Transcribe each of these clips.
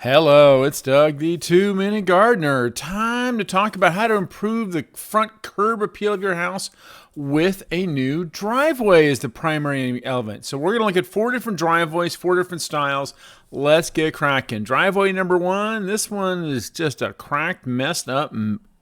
Hello, it's Doug, the 2-Minute Gardener. Time to talk about how to improve the front curb appeal of your house with a new driveway as the primary element. So we're going to look at 4 different driveways, 4 different styles. Let's get cracking. Driveway number 1, this one is just a cracked, messed up,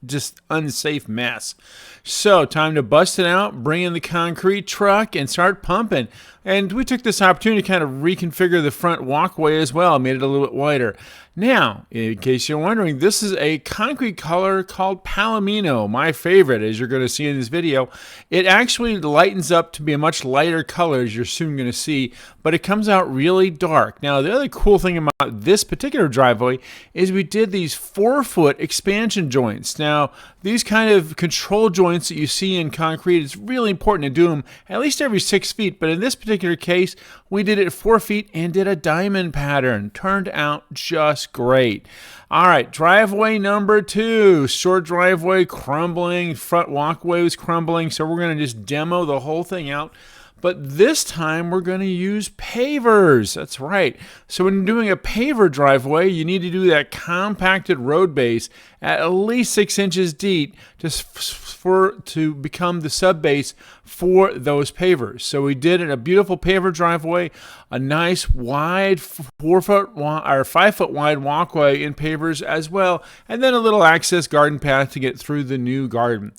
just unsafe mess. So time to bust it out, bring in the concrete truck and start pumping. And we took this opportunity to kind of reconfigure the front walkway as well, made it a little bit wider. Now, in case you're wondering, this is a concrete color called Palomino, my favorite, as you're going to see in this video. It actually lightens up to be a much lighter color, as you're soon going to see, but it comes out really dark. Now, the other cool thing about this particular driveway is we did these 4-foot expansion joints. Now, these kind of control joints that you see in concrete, it's really important to do them at least every 6 feet, but in this particular case, we did it at 4 feet and did a diamond pattern. Turned out just great. All right, driveway number 2. Short driveway, crumbling, front walkway was crumbling, so we're going to just demo the whole thing out. But this time we're going to use pavers. That's right. So when you're doing a paver driveway, you need to do that compacted road base at least 6 inches deep to become the sub base for those pavers. So we did a beautiful paver driveway, a nice wide 4-foot or 5-foot wide walkway in pavers as well, and then a little access garden path to get through the new garden.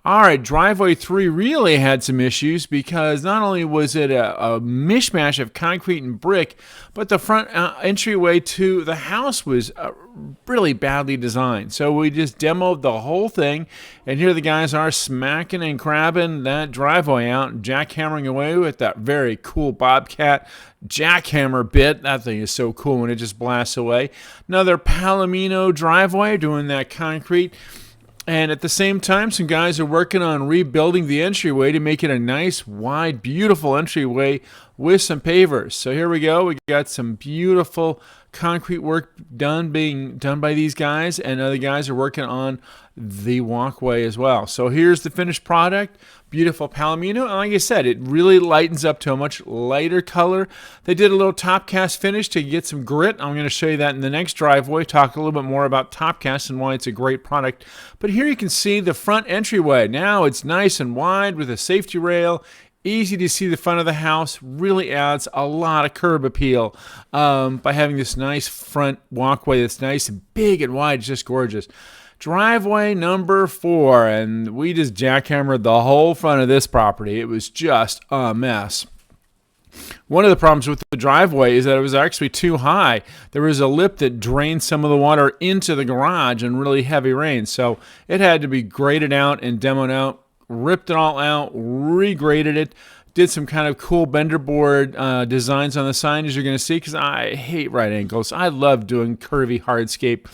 All right, driveway 3 really had some issues because not only was it a mishmash of concrete and brick, but the front entryway to the house was really badly designed. So we just demoed the whole thing, and here the guys are smacking and grabbing that driveway out, jackhammering away with that very cool Bobcat jackhammer bit. That thing is so cool when it just blasts away. Another Palomino driveway doing that concrete. And at the same time, some guys are working on rebuilding the entryway to make it a nice, wide, beautiful entryway with some pavers. So here we go. We got some beautiful concrete work being done by these guys, and other guys are working on the walkway as well. So here's the finished product. Beautiful Palomino, and like I said, it really lightens up to a much lighter color. They did a little top cast finish to get some grit. I'm going to show you that in the next driveway, talk a little bit more about top cast and why it's a great product. But here you can see the front entryway. Now it's nice and wide with a safety rail. Easy to see the front of the house. Really adds a lot of curb appeal by having this nice front walkway that's nice and big and wide. It's just gorgeous. Driveway number 4, and we just jackhammered the whole front of this property. It was just a mess. One of the problems with the driveway is that it was actually too high. There was a lip that drained some of the water into the garage in really heavy rain, so it had to be graded out and demoed out. Ripped it all out, regraded it, did some kind of cool bender board designs on the sign, as you're going to see, because I hate right angles. I love doing curvy hardscape.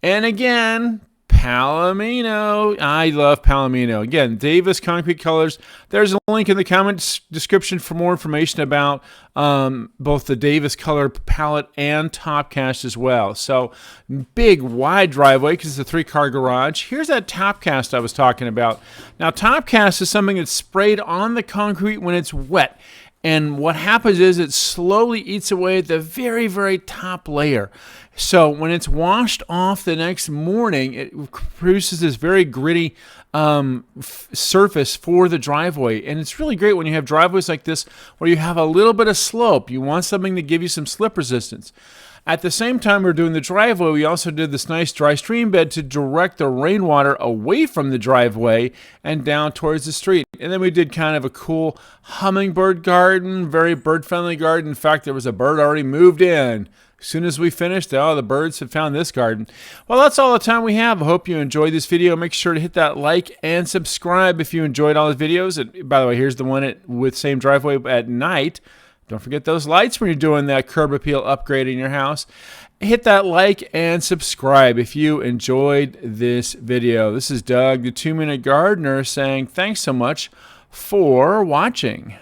And again, Palomino. I love Palomino. Again, Davis concrete colors. There's a link in the comment description for more information about both the Davis color palette and top cast as well. So big, wide driveway because it's a 3-car garage. Here's that top cast I was talking about. Now, top cast is something that's sprayed on the concrete when it's wet. And what happens is it slowly eats away at the very, very top layer. So when it's washed off the next morning, it produces this very gritty surface for the driveway. And it's really great when you have driveways like this where you have a little bit of slope. You want something to give you some slip resistance. At the same time we're doing the driveway, we also did this nice dry stream bed to direct the rainwater away from the driveway and down towards the street. And then we did kind of a cool hummingbird garden, very bird-friendly garden. In fact, there was a bird already moved in. As soon as we finished, the birds had found this garden. Well, that's all the time we have. I hope you enjoyed this video. Make sure to hit that like and subscribe if you enjoyed all the videos. And by the way, here's the one with same driveway at night. Don't forget those lights when you're doing that curb appeal upgrade in your house. Hit that like and subscribe if you enjoyed this video. This is Doug, the 2-Minute Gardener, saying thanks so much for watching.